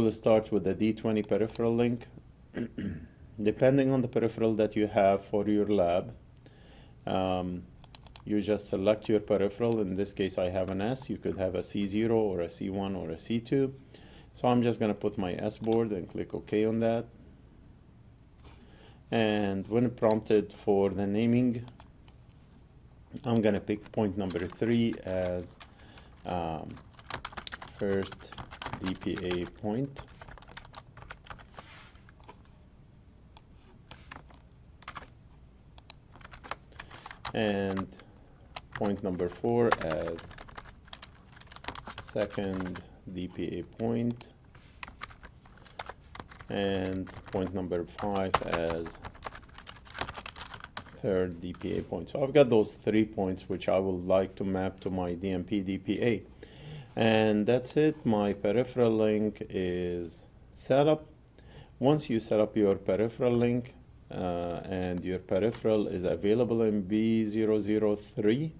will start with the D20 peripheral link. Depending on the peripheral that you have for your lab, you just select your peripheral. In this case, I have an S. You could have a C0 or a C1 or a C2. So I'm just going to put my S board and click OK on that. And when prompted for the naming, I'm going to pick point number 3 as first DPA point. And point number 4 as second DPA point, and point number 5 as third DPA point. So I've got those 3 points which I would like to map to my DNP DPA. And that's it. My peripheral link is set up. Once you set up your peripheral link and your peripheral is available in B003,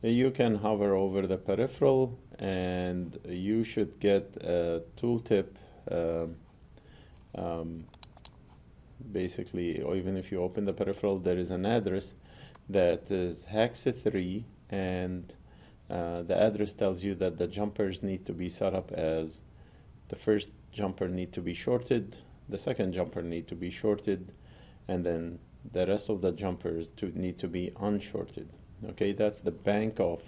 you can hover over the peripheral and you should get a tooltip, basically, or even if you open the peripheral, there is an address that is hex 3, and the address tells you that the jumpers need to be set up as the first jumper need to be shorted, the second jumper need to be shorted, and then the rest of the jumpers need to be unshorted. Okay, that's the bank of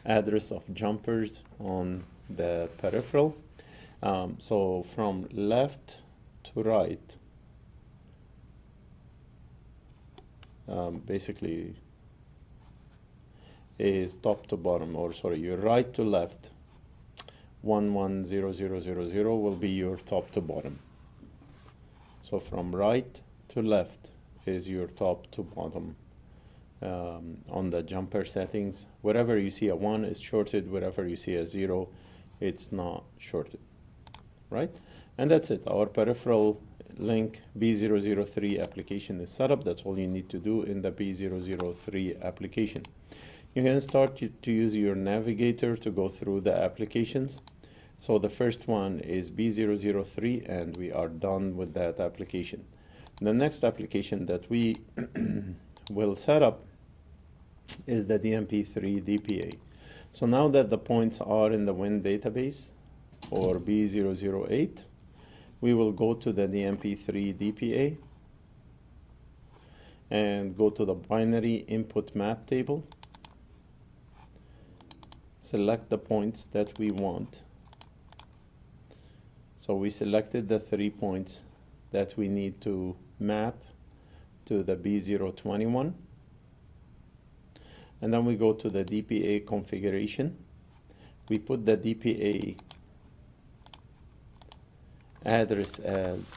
address of jumpers on the peripheral. So from left to right, basically is top to bottom, or sorry, your right to left. 110000 will be your top to bottom. So from right to left is your top to bottom. On the jumper settings, wherever you see a 1 is shorted, wherever you see a 0 it's not shorted, right? And that's it. Our peripheral link B003 application is set up. That's all you need to do in the B003 application. You can start to use your navigator to go through the applications. So the first one is B003, and we are done with that application. The next application that we will set up is the DNP3 DPA. So now that the points are in the Win database, or B008, we will go to the DNP3 DPA and go to the binary input map table, select the points that we want. So we selected the 3 points that we need to map to the B021. And then we go to the DPA configuration. We put the DPA address as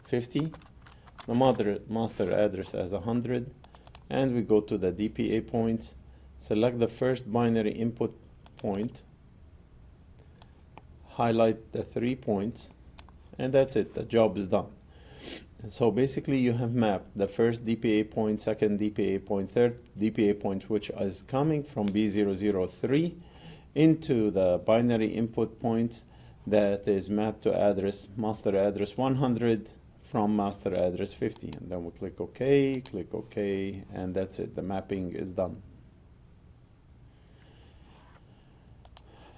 50, the master address as 100, and we go to the DPA points, select the first binary input point, highlight the 3 points, and that's it. The job is done. So basically you have mapped the first DPA point, second DPA point, third DPA point, which is coming from B003 into the binary input points that is mapped to address, master address 100 from master address 50. And then we click OK, and that's it. The mapping is done.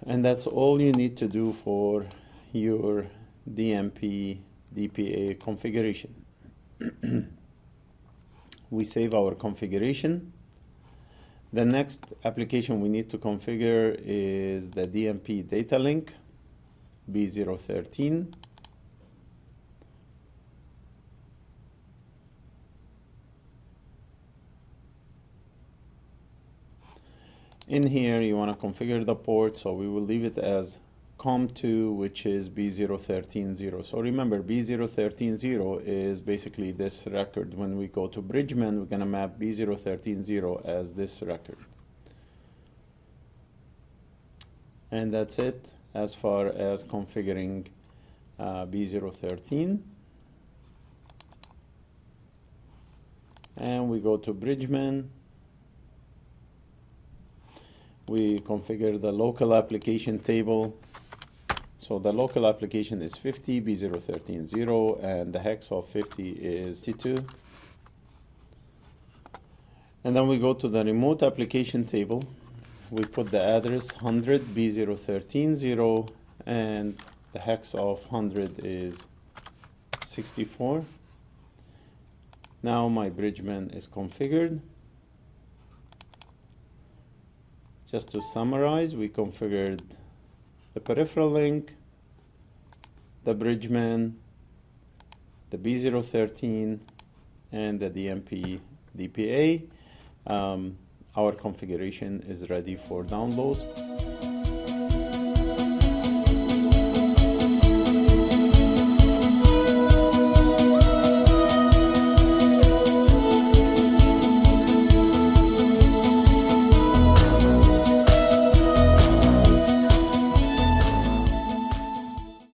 And that's all you need to do for your DNP DPA configuration. We save our configuration. The next application we need to configure is the DNP datalink B013. In here you want to configure the port, so we will leave it as COM2, which is B013.0. So remember, B013.0 is basically this record. When we go to Bridgeman, we're going to map B013.0 as this record. And that's it as far as configuring B013. And we go to Bridgeman. we configure the local application table. So the local application is 50, B013 0, and the hex of 50 is 52. And then we go to the remote application table. We put the address 100 B013 0, and the hex of 100 is 64. Now my Bridgeman is configured. Just to summarize, we configured the peripheral link, the Bridgeman, the B013, and the DNP DPA. Our configuration is ready for download.